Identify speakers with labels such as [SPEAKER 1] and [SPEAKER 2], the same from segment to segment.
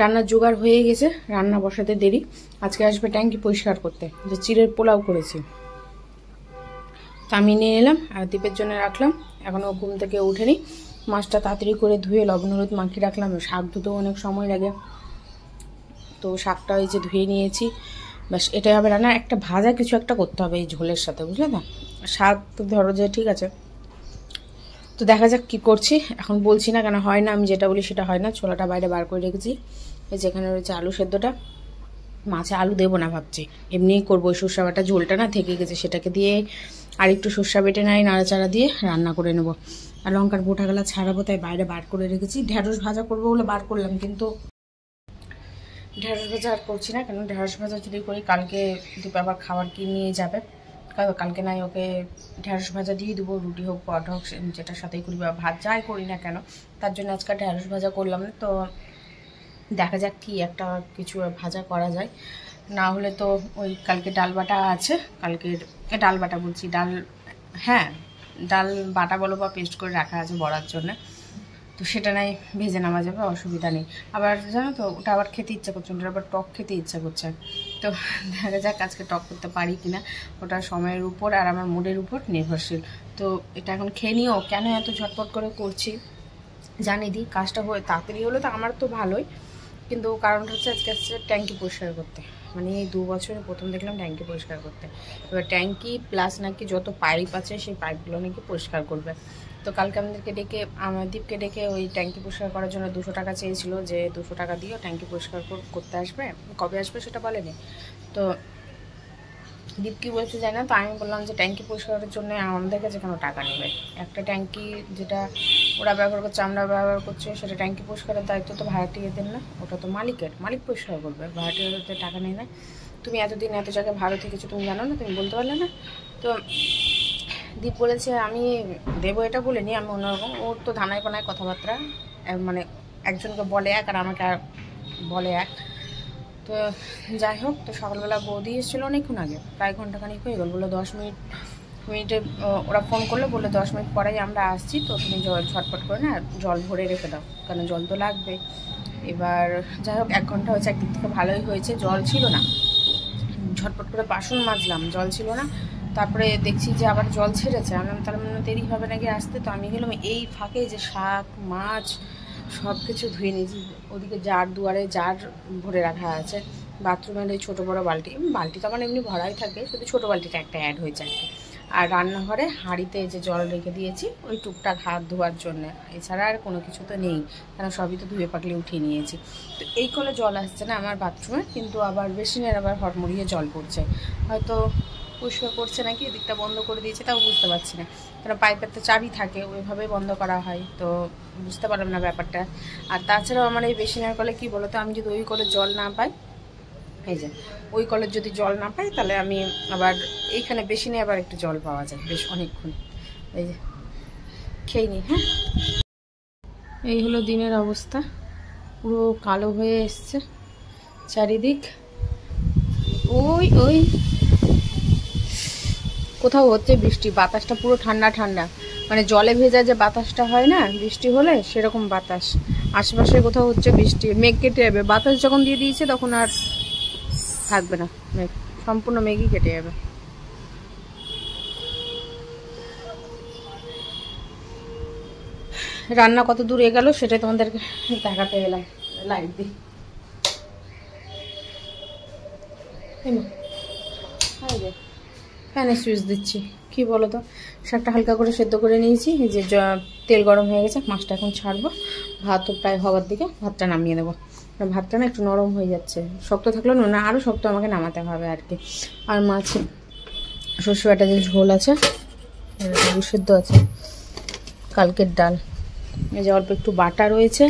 [SPEAKER 1] রান্নার জোগাড় হয়ে গেছে, রান্না বসাতে দেরি। আজকে আসবে ট্যাঙ্কি পরিষ্কার করতে, যে চিড়ের পোলাও করেছি তা আমি নিয়ে এলাম আর দীপের জন্য রাখলাম। এখনও ঘুম থেকে উঠেনি। মাছটা তাড়াতাড়ি করে ধুয়ে লবণ হলুদ মাখিয়ে রাখলাম। শাক ধুতেও অনেক সময় লাগে, তো শাকটা ওই যে ধুয়ে নিয়েছি। ব্যাস এটাই হবে রান্না। একটা ভাজা কিছু একটা করতে হবে এই ঝোলের সাথে, বুঝলে না? শাক তো ধরো যে ঠিক আছে, তো দেখা যাক কি করছি। এখন বলছি না কেন, হয় না, আমি যেটা বলি সেটা হয় না। ছোলাটা বাইরে বার করে রেখেছি, এই যেখানে রয়েছে আলু সেদ্ধটা। মাছে আলু দেবো না ভাবছি, এমনিই করবো। ওই সর্ষা বাটা ঝোলটা না থেকে গেছে, সেটাকে দিয়ে আর একটু সর্ষা বেটে নাই নাড়াচাড়া দিয়ে রান্না করে নেবো। আর লঙ্কার বোটাগুলা ছাড়াবো, তাই বাইরে বার করে রেখেছি। ঢেঁড়স ভাজা করবো বলে বার করলাম, কিন্তু ঢেঁড়স ভাজা আর করছি না। কেন ঢেঁড়স ভাজা যদি করি কালকে দীপ আবার খাবার কি নিয়ে যাবে, কালকে নাই ওকে ঢেঁড়স ভাজা দিয়ে দেবো। রুটি হোক পরোটা হোক যেটার সাথেই করি বা ভাত যাই করি না কেন, তার জন্য আজকে ঢেঁড়স ভাজা করলাম না। তো দেখা যাক কি একটা কিছু ভাজা করা যায়। না হলে তো ওই কালকে ডাল বাটা আছে, কালকের ডাল বাটা বলছি, ডাল, হ্যাঁ ডাল বাটা বলো বা পেস্ট করে রাখা আছে বড়ার জন্য, তো সেটা নাই ভেজে নেওয়া যাবে, অসুবিধা নেই। আবার জানো তো ওটা আবার খেতে ইচ্ছা করছে, ওটা আবার টক খেতে ইচ্ছা করছে। তো দেখা যাক আজকে টক করতে পারি কিনা, ওটা সময়ের উপর আর আমার মুডের উপর নির্ভরশীল। তো এটা এখন খেয়ে নিও। কেন এত ঝটপট করে করছি জানি দি, কাজটা হয়ে তাড়াতাড়ি হলে তো আমার তো ভালোই, কিন্তু কারণটা হচ্ছে আজকে আসছে ট্যাঙ্কি পরিষ্কার করতে। মানে এই 2 বছরে প্রথম দেখলাম ট্যাঙ্কি পরিষ্কার করতে। এবার ট্যাঙ্কি প্লাস নাকি যত পাইপ আছে সেই পাইপগুলো নাকি পরিষ্কার করবে। তো কালকে আমাদেরকে ডেকে, আমার দীপকে ডেকে ওই ট্যাঙ্কি পরিষ্কার করার জন্য 200 টাকা চেয়েছিল, যে 200 টাকা দিয়ে ট্যাঙ্কি পরিষ্কার করতে আসবে। কবে আসবে সেটা বলেনি। তো দীপ কি বলতে যায় না, তো আমি বললাম যে ট্যাঙ্কি পরিষ্কারের জন্য আমাদের কাছে কোনো টাকা নেবে। একটা ট্যাঙ্কি যেটা ওরা ব্যবহার করছে, আমরা ব্যবহার করছি, সেটা ট্যাঙ্কি পরিষ্কারের দায়িত্ব তো ভাড়াটিয়াদের না, ওটা তো মালিকের, মালিক পরিষ্কার করবে, ভাড়াটিয়াদের টাকা নেই না। তুমি এতদিন এত জায়গায় ভাড়া থেকেছো, তুমি জানো না, তুমি বলতে পারলে না? তো দীপ বলেছে আমি দেবো, এটা বলিনি, আমি অন্যরকম। ওর তো ধানায় পানায় কথাবার্তা, মানে একজনকে বলে এক আর আমাকে বলে এক। তো যাই হোক, তো সকালবেলা বৌদি এসেছিলো অনেকক্ষণ আগে, প্রায় ঘন্টাখানিক হয়ে গেল। বললো 10 মিনিটে ওরা ফোন করলো, বললো 10 মিনিট পরেই আমরা আসছি, তো তুমি জল ঝটপট করে না জল ভরে রেখে দাও, কারণ জল তো লাগবে। এবার যাই হোক 1 ঘন্টা হয়েছে, একদিক থেকে ভালোই হয়েছে, জল ছিল না। ঝটপট করে বাসন মাজলাম, জল ছিল না। তারপরে দেখছি যে আবার জল ছেড়েছে, আমি তাহলে মনে দেরি হবে নাকি আসতে। তো আমি গেলাম, এই ফাঁকে যে শাক মাছ সব কিছু ধুয়ে নিয়েছি। ওদিকে জার, দুয়ারে জার ভরে রাখা আছে। বাথরুমের এই ছোটো বড়ো বালতি, বালতি তো আমার এমনি ভরাই থাকে, শুধু ছোটো বালতিটা একটা অ্যাড হয়েছে আর কি। আর রান্নাঘরে হাঁড়িতে যে জল রেখে দিয়েছি ওই টুকটাক হাত ধোয়ার জন্য, এছাড়া আর কোনো কিছু তো নেই, কারণ সবই তো ধুয়ে পাকলে উঠিয়ে নিয়েছি। তো এই কলে জল আসছে না আমার বাথরুমে, কিন্তু আবার বেসিনের আবার হটমরিয়ে জল পড়ছে। হয়তো পরিষ্কার করছে নাকি, এদিকটা বন্ধ করে দিয়েছে, তাও বুঝতে পারছি না, কারণ পাইপের তো চাবি থাকে, ওইভাবে বন্ধ করা হয়, তো বুঝতে পারলাম না ব্যাপারটা। আর তাছাড়াও আমার এই বেসিনের কলে কী বলো তো, আমি যদি ওই কলে জল না পাই, এই যে ওই কলের যদি জল না পাই, তাহলে আমি আবার এইখানে বেসিনে আবার একটু জল পাওয়া যায় বেশ অনেকক্ষণ। এই যে খেয়ে নিই। হ্যাঁ, এই হলো দিনের অবস্থা, পুরো কালো হয়ে এসছে চারিদিক। ওই ওই কোথাও হচ্ছে বৃষ্টি, বাতাসটা পুরো ঠান্ডা ঠান্ডা, মানে জলে ভেজা যে বাতাসটা হয় না বৃষ্টি হলে, সেরকম বাতাস। আশেপাশে কোথাও হচ্ছে বৃষ্টি, মেঘ কেটে যাবে। বাতাস যখন দিয়ে দিয়েছে তখন আর থাকবে না মেঘ, সম্পূর্ণ মেঘই কেটে যাবে। রান্না কত দূর এগেল সেটাই তোমাদেরকে দেখাতে এলাম লাইট দিয়ে। ফ্যানে সুইচ দিচ্ছি, কি বলো তো, শাকটা হালকা করে সেদ্ধ করে নিয়েছি, এই যে তেল গরম হয়ে গেছে, মাছটা এখন ছাড়বো। ভাতও প্রায় হওয়ার দিকে, ভাতটা নামিয়ে দেবো। ভাতটা না একটু নরম হয়ে যাচ্ছে, শক্ত থাকলেও না, আরও শক্ত আমাকে নামাতে হবে আর কি। আর মাছ সর্ষে বাটা যে ঝোল আছে, সেদ্ধ আছে, কালকের ডাল, এই যে অল্প একটু বাটা রয়েছে,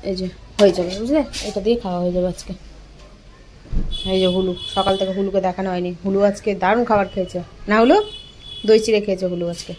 [SPEAKER 1] এই যে হয়ে যাবে, বুঝলে, এটা দিয়ে খাওয়া হয়ে যাবে আজকে। এই যে হুলু, সকাল থেকে হুলুকে দেখানো হয়নি, হুলু আজকে দারুণ খাবার খেয়েছে, না হলো দই চিড়ে খেয়েছে হুলু আজকে।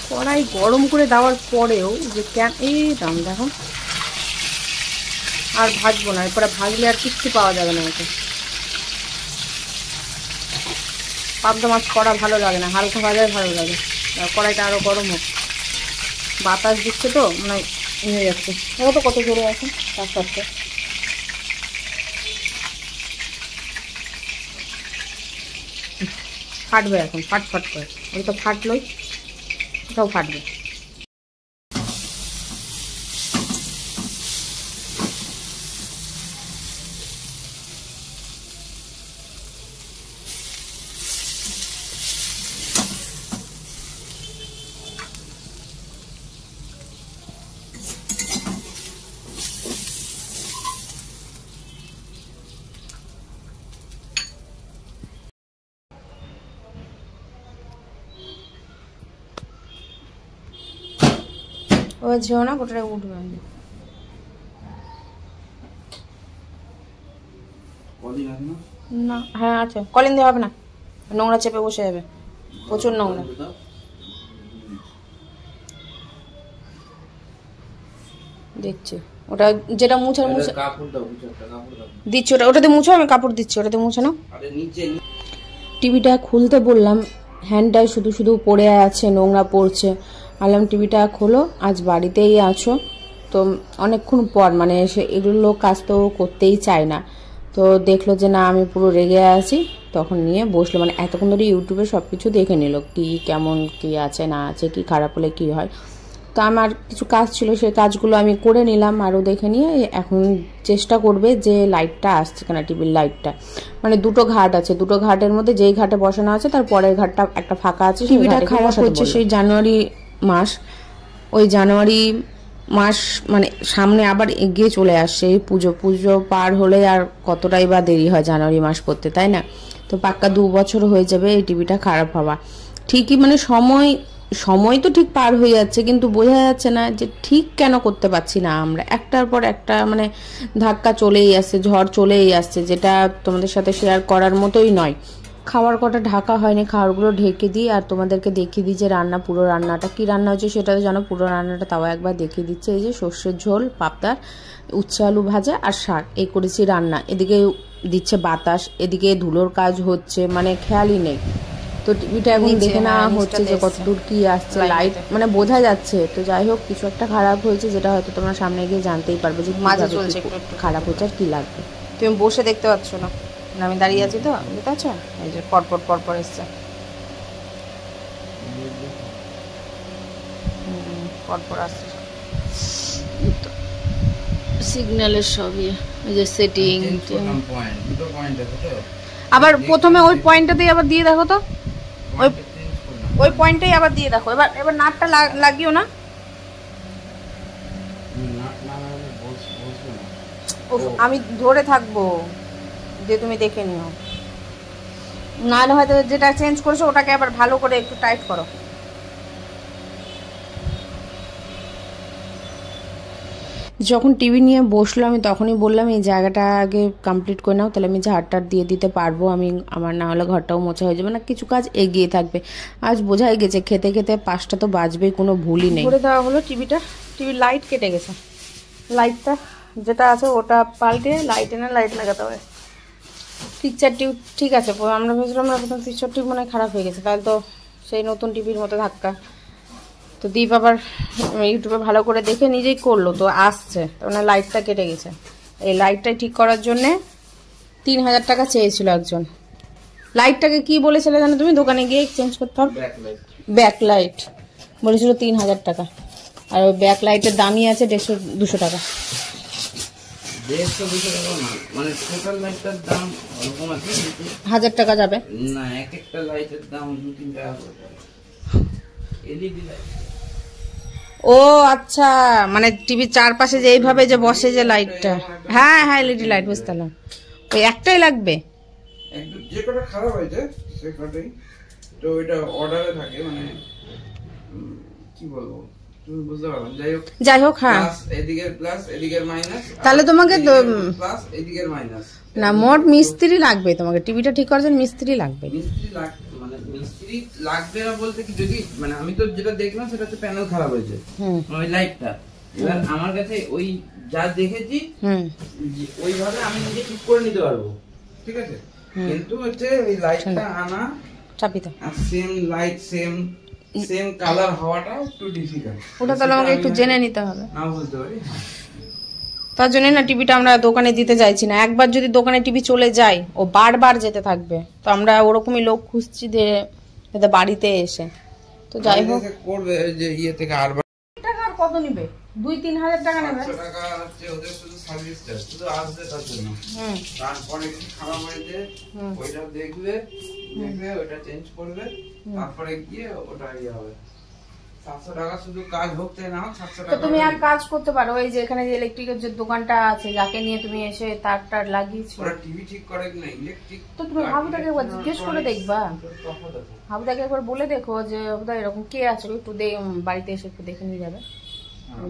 [SPEAKER 1] কড়াই গরম করে দেওয়ার পরেও যে কেন, এই দাম দেখো, আর ভাজবো না, এরপরে ভাজলে আর কিচ্ছু পাওয়া যাবে না। এতে পাবদা মাছ কড়া ভালো লাগে না, হালকা ভাজায় ভালো লাগে, কড়াইটা আরও গরম হোক। বাতাস দিচ্ছে তো মানে হয়ে যাচ্ছে। দেখো তো কত জোরে আছে তার সাথে। ফাটবে এখন, ফাট করে। ওই তো ফাটলোই, এটাও ফাটবে। ও ঝেও না, গোটাটা উঠবে। না, হ্যাঁ আছে, কলিন দিয়ে হবে না, নোংরা চেপে বসে যাবে, প্রচুর নোংরা। দেখছি ওটা যেটা মুছে দিচ্ছি, ওটাতে মুছো, আমি কাপড় দিচ্ছি, ওটাতে মুছে নাও। টিভিটা খুলতে বললাম, হ্যান্ডটায় শুধু শুধু পড়ে আছে, নোংরা পড়ছে। আলাম টিভিটা খোলো, আজ বাড়িতেই আছো তো অনেকক্ষণ পর, মানে এসে এগুলো কাজ তো করতেই চায় না। তো দেখলো যে না আমি পুরো রেগে আছি, তখন নিয়ে বসলো, মানে এতক্ষণ ধরে ইউটিউবে সব কিছু দেখে নিল, কি কেমন কি আছে না আছে, কি খারাপ হলে কি হয়। তো আমার কিছু কাজ ছিল, সেই কাজগুলো আমি করে নিলাম, আরও দেখে নিয়ে এখন চেষ্টা করবে যে লাইটটা আসছে কিনা, টিভির লাইটটা। মানে দুটো ঘাট আছে, দুটো ঘাটের মধ্যে যেই ঘাটে বসানো আছে তার পরের ঘাটটা একটা ফাঁকা আছে। টিভিটা খারাপ হচ্ছে সেই জানুয়ারি মাস, ওই জানুয়ারি মাস মানে সামনে আবার এগিয়ে চলে আসছে, এই পুজো পার হলে আর কতটাই বা দেরি হয় জানুয়ারি মাস করতে, তাই না? তো পাক্কা 2 বছর হয়ে যাবে এই টিভিটা খারাপ হওয়া। ঠিকই মানে সময় তো ঠিক পার হয়ে যাচ্ছে, কিন্তু বোঝা যাচ্ছে না যে ঠিক কেন করতে পারছি না আমরা। একটার পর একটা মানে ধাক্কা চলেই আসছে, ঝড় চলেই আসছে, যেটা তোমাদের সাথে শেয়ার করার মতোই নয়। খাওয়ার কটা ঢাকা হয়নি, খাবারগুলো ঢেকে দিই আর তোমাদেরকে দেখিয়ে দিই যে রান্না, পুরো রান্নাটা কি রান্না হচ্ছে সেটা তো জানো, পুরো রান্নাটা তাও একবার দেখিয়ে দিচ্ছে। এই যে সর্ষের ঝোল, পাবদার, উচ্ছে আলু ভাজা আর শাক, এই করেছি রান্না। এদিকে দিচ্ছে বাতাস, এদিকে ধুলোর কাজ হচ্ছে, মানে খেয়ালই নেই। তো টিভিটা এখন দেখে নেওয়া হচ্ছে যে কত দূর কি আসছে, লাইট মানে বোঝা যাচ্ছে। তো যাই হোক, কিছু একটা খারাপ হয়েছে, যেটা হয়তো তোমরা সামনে গিয়ে জানতেই পারবে যে খারাপ হচ্ছে আর কি লাগবে। তুমি বসে দেখতে পাচ্ছ না, আমি দাঁড়িয়ে আছি তো, বুঝতে পারছো? এই যে পরপর এসছে, পরপর আসছে সিগন্যালের সবই, এই যে সেটিং। আবার প্রথমে ওই পয়েন্টটাতেই আবার দিয়ে দেখো তো, ওই পয়েন্টটাই আবার দিয়ে দেখো। এবার নাটটা লাগিও না, আমি ধরে থাকবো যে তুমি দেখে নিও, নাহলে হয়তো যেটা চেঞ্জ করেছো ওটাকে আবার ভালো করে একটু টাইট করো। যখন টিভি নিয়ে বসলো আমি তখনই বললাম এই জায়গাটা আগে কমপ্লিট করে নাও, তাহলে আমি ঝাড়টার দিয়ে দিতে পারবো, আমার না হলে ঘরটাও মোছা হয়ে যাবে, না কিছু কাজ এগিয়ে থাকবে। আজ বোঝাই গেছে খেতে 5টা তো বাজবেই, কোনো ভুলই নেই। করে দেওয়া হলো টিভির লাইট কেটে গেছে, লাইটটা যেটা আছে ওটা পাল্টে লাইট লাগাতে হবে। পিকচার টিউব ঠিক আছে, আমরা ভেবেছিলাম না প্রথম পিকচার টিউব মনে হয় খারাপ হয়ে গেছে, তাহলে তো সেই নতুন টিভির মতো ধাক্কা। তো দীপ আবার ইউটিউবে ভালো করে দেখে নিজেই করলো, তো আসছে, মানে লাইটটা কেটে গেছে। এই লাইটটাই ঠিক করার জন্যে 3000 টাকা চেয়েছিল একজন। লাইটটাকে কি বলেছিলে জানো তুমি? দোকানে গিয়ে চেঞ্জ করতে হবে, ব্যাক লাইট বলেছিল 3000 টাকা, আর ওই ব্যাক লাইটের দামই আছে 150-200 টাকা। 1000 টাকা যাবে না, একটা লাইটের দাম 2-3 টাকা। ও আচ্ছা, মানে টিভির চারপাশে যে এইভাবে যে বসে যে লাইটটা, হ্যাঁ এলইডি লাইট, বুঝতে পারলাম। ওই একটাই লাগবে,
[SPEAKER 2] যে কটা খারাপ হয়েছে সে কটাই তো এটা অর্ডারে থাকে, মানে কি বলবো তুমি বুঝতে পারবে।
[SPEAKER 1] যাই হোক হ্যাঁ,
[SPEAKER 2] এদিকের প্লাস এদিকের মাইনাস,
[SPEAKER 1] তাহলে তোমাকে
[SPEAKER 2] প্লাস এদিকের মাইনাস
[SPEAKER 1] না, মোট মিস্ত্রি লাগবে তোমাকে, টিভিটা ঠিক করার জন্য মিস্ত্রি লাগবে।
[SPEAKER 2] মানে মিস্ত্রি লাগবে না বলতে কি, যদি মানে আমি তো যেটা দেখলাম সেটা হচ্ছে প্যানেল খারাপ হয়েছে, ওই লাইটটা। এবার আমার কাছে ওই যা দেখেছি ওইভাবে আমি নিজে ঠিক করে নিতে পারবো, ঠিক আছে, কিন্তু হচ্ছে ওই লাইটটা আনা চাপিতে, আর same light same same colour হওয়াটা একটু ডিফিকাল্ট।
[SPEAKER 1] ওটা তাহলে আমাকে একটু জেনে নিতে হবে,
[SPEAKER 2] না বলতে পারি।
[SPEAKER 1] তার জন্য না টিভিটা আমরা দোকানে দিতে চাইছি না। একবার যদি দোকানে টিভি চলে যায় ও বারবার যেতে থাকবে, তো আমরা ওরকমই লোক খুঁজছি যে যাতে বাড়িতে এসে। তো যাই হোক
[SPEAKER 2] করবে যে ইয়ে থেকে আর
[SPEAKER 1] টাকা আর কত নিবে, 2-3 হাজার টাকা নেবে।
[SPEAKER 2] টাকা হচ্ছে ওদের শুধু সার্ভিস চার্জ, শুধু আসবে তার জন্য। তারপরে কিছু খারাপ হয়েছে ওইটা দেখবে, ওইটা চেঞ্জ করবে, তারপরে গিয়ে ওটা ইয়ে হবে। 700 টাকা শুধু কাজ হোকতে না 700 টাকা।
[SPEAKER 1] তো তুমি এক কাজ করতে পারো, ওই যে এখানে যে ইলেকট্রিকের যে দোকানটা আছে, যাকে নিয়ে তুমি এসে তার লাগিয়েছো,
[SPEAKER 2] ওরা টিভি ঠিক করে কিনা ইলেকট্রিক,
[SPEAKER 1] তো তুমি হাবুদাকে একবার জিজ্ঞেস করে দেখবা। হাবুদাকে একবার বলে দেখো যে হাবুদা এরকম কে আছে, একটু বাড়িতে এসে একটু দেখে নিয়ে যাবে।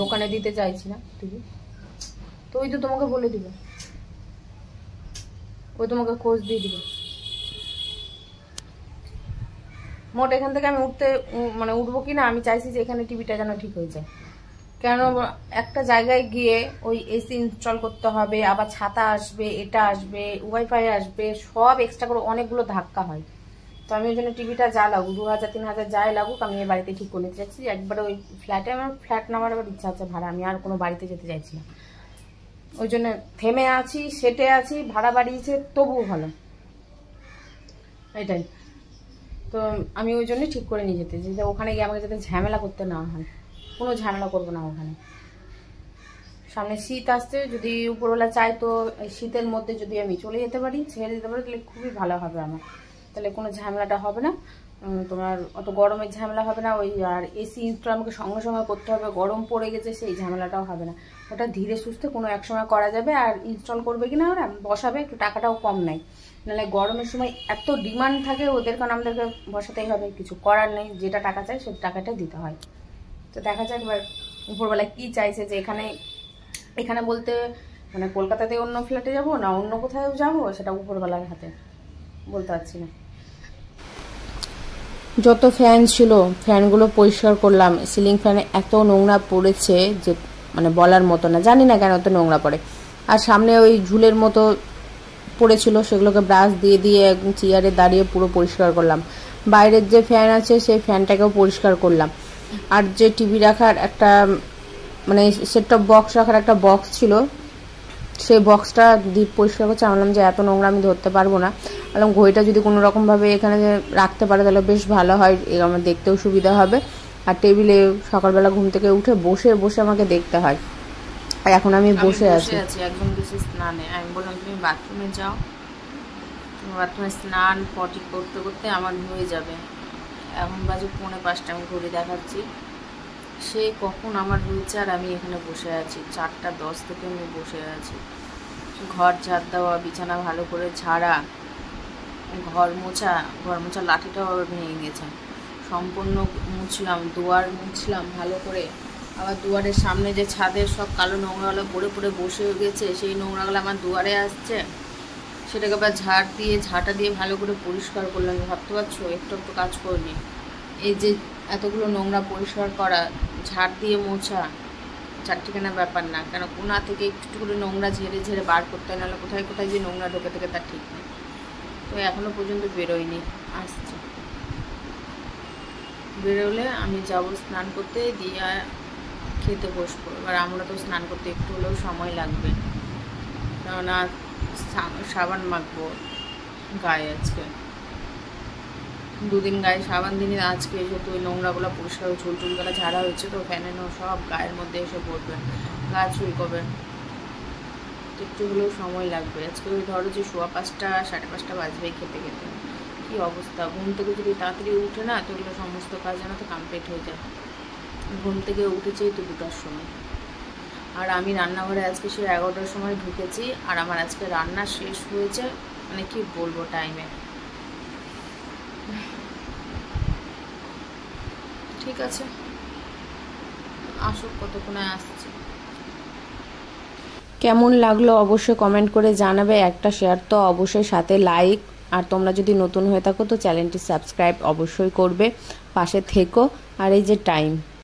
[SPEAKER 1] দোকানে দিতে চাইছি না টিভি, তো ওই তো তোমাকে বলে দিবে, ওই তোমাকে খোঁজ দিয়ে দিবে। মোট এখান থেকে আমি উঠবো কিনা আমি চাইছি যে এখানে টিভিটা যেন ঠিক হয়ে যায়। কেন একটা জায়গায় গিয়ে ওই এসি ইনস্টল করতে হবে, আবার ছাতা আসবে, এটা আসবে, ওয়াইফাই আসবে, সব এক্সট্রা করে অনেকগুলো ধাক্কা হয়। তো আমি ওই জন্য টিভিটা যা লাগুক 2000-3000 যাই লাগুক আমি বাড়িতে ঠিক করে নিতে চাইছি একবারে। ওই ফ্ল্যাটে আমার ফ্ল্যাট নামার আবার ইচ্ছা আছে ভাড়া, আমি আর কোনো বাড়িতে যেতে চাইছি না। ওই জন্য থেমে আছি, সেটে আছি, ভাড়া বাড়িয়েছে তবুও ভালো, এটাই। তো আমি ওই জন্যই ঠিক করে নিয়ে যেতে, যে ওখানে গিয়ে আমাকে যাতে ঝামেলা করতে না হয়। কোনো ঝামেলা করবো না ওখানে। সামনে শীত আসছে, যদি উপরওয়ালা চাই তো এই শীতের মধ্যে যদি আমি চলে যেতে পারি, ছেড়ে দিতে পারি, তাহলে খুবই ভালো হবে আমার। তাহলে কোনো ঝামেলাটা হবে না, তোমার অত গরমের ঝামেলা হবে না। ওই আর এসি ইনস্টল আমাকে সঙ্গে সঙ্গে করতে হবে, গরম পড়ে গেছে সেই ঝামেলাটাও হবে না। ওটা ধীরে সুস্থে কোনো এক সময় করা যাবে। আর ইনস্টল করবে কিনা ওরা বসাবে, একটু টাকাটাও কম নেয়। নাহলে গরমের সময় এত ডিমান্ড থাকে ওদের, কারণ আমাদেরকে বসাতেই হবে, কিছু করার নেই। যেটা টাকা চাই সেই টাকাটাই দিতে হয়। তো দেখা যাক এবার উপরবেলায় কি চাইছে, যে এখানে বলতে মানে কলকাতাতে অন্য ফ্ল্যাটে যাব না অন্য কোথাও যাব, সেটা উপরবেলার হাতে বলতে পারছি না। যত ফ্যান ছিল ফ্যানগুলো পরিষ্কার করলাম। সিলিং ফ্যানে এত নোংরা পড়েছে যে মানে বলার মতো না, জানি না কেন এত নোংরা পড়ে। আর সামনে ওই ঝুলের মতো পড়েছিল, সেগুলোকে ব্রাশ দিয়ে দিয়ে একদম চেয়ারে দাঁড়িয়ে পুরো পরিষ্কার করলাম। বাইরের যে ফ্যান আছে সেই ফ্যানটাকেও পরিষ্কার করলাম। আর যে টিভি রাখার একটা মানে সেট টপ বক্স রাখার একটা বক্স ছিল, সেই বক্সটা ডিপ পরিষ্কার করছে। আমি বললাম যে এত নোংরা আমি ধরতে পারবো না, বললাম ঘড়িটা যদি কোনো রকমভাবে এখানে রাখতে পারে তাহলে বেশ ভালো হয়, আমার দেখতেও সুবিধা হবে। আর টেবিলে সকালবেলা ঘুম থেকে উঠে বসে বসে আমাকে দেখতে হয়। আর এখন আমি বসে আছি। একদম বেশি স্নানে আমি বললাম তুমি বাথরুমে যাও, তুমি বাথরুমে স্নান পটি করতে করতে আমার হয়ে যাবে। এখন বাজে 4:45, আমি ঘড়ি দেখাচ্ছি, সে কখন আমার হয়েছে আর আমি এখানে বসে আছি। 4:10 থেকে আমি বসে আছি। ঘর ঝাড় দেওয়া, বিছানা ভালো করে ঝাড়া, ঘর মোছা লাঠিটাও ভেঙে গেছে, সম্পূর্ণ মুছলাম। দুয়ার মুছলাম ভালো করে। আবার দুয়ারের সামনে যে ছাদের সব কালো নোংরাগুলো পড়ে পড়ে বসে গেছে, সেই নোংরাগুলো আমার দুয়ারে আসছে, সেটাকে আবার ঝাঁটা দিয়ে ভালো করে পরিষ্কার করলাম। ভাবতে পারছো একটু একটু কাজ করিনি। এই যে এতগুলো নোংরা পরিষ্কার করা, ঝাড় দিয়ে মোছা চারটিখানা ব্যাপার না, কেন কোনা থেকে একটু করে নোংরা ঝেড়ে ঝেড়ে বার করতে হয়, নাহলে কোথায় কোথায় যে নোংরা ঢোকে থেকে তার ঠিক নেই। তো এখনও পর্যন্ত বেরোয়নি, আসছে। বেরোলে আমি যাব স্নান করতে, দিয়ে খেতে বসবো। এবার আমরা তো স্নান করতে একটু হলেও সময় লাগবে, কেননা সাবান মাখবো গায়ে। আজকে 2 দিন গায়ে সাবান দিনই, আজকে যেহেতু ওই নোংরাগুলো পরিষ্কার ঝুলটুলগুলো ঝাড়া হয়েছে, তো ফ্যানের সব গায়ের মধ্যে এসে পড়বে, গা চুলকবে, একটু হলেও সময় লাগবে। আজকে ওই ধরো যে 5:15 5:30 বাজবে খেতে খেতে। কী অবস্থা, ঘুম থেকে যদি তাড়াতাড়ি উঠে না তো ওগুলো সমস্ত কাজ যেন তো কমপ্লিট হয়ে যায়। ঘুম থেকে উঠেছেই তো 2টার সময়। আর আমি রান্নাঘরে আজকে সেই 11টার সময় ঢুকেছি, আর আমার আজকে রান্না শেষ হয়েছে মানে কি বলবো টাইমে। ঠিক আছে, আসুক, কতক্ষণে আসছে। কেমন লাগলো অবশ্যই কমেন্ট করে জানাবে। একটা শেয়ার তো অবশ্যই, সাথে লাইক। আর তোমরা যদি নতুন হয়ে থাকো তো চ্যানেলটি সাবস্ক্রাইব অবশ্যই করবে, পাশে থেকো। আর এই যে টাইম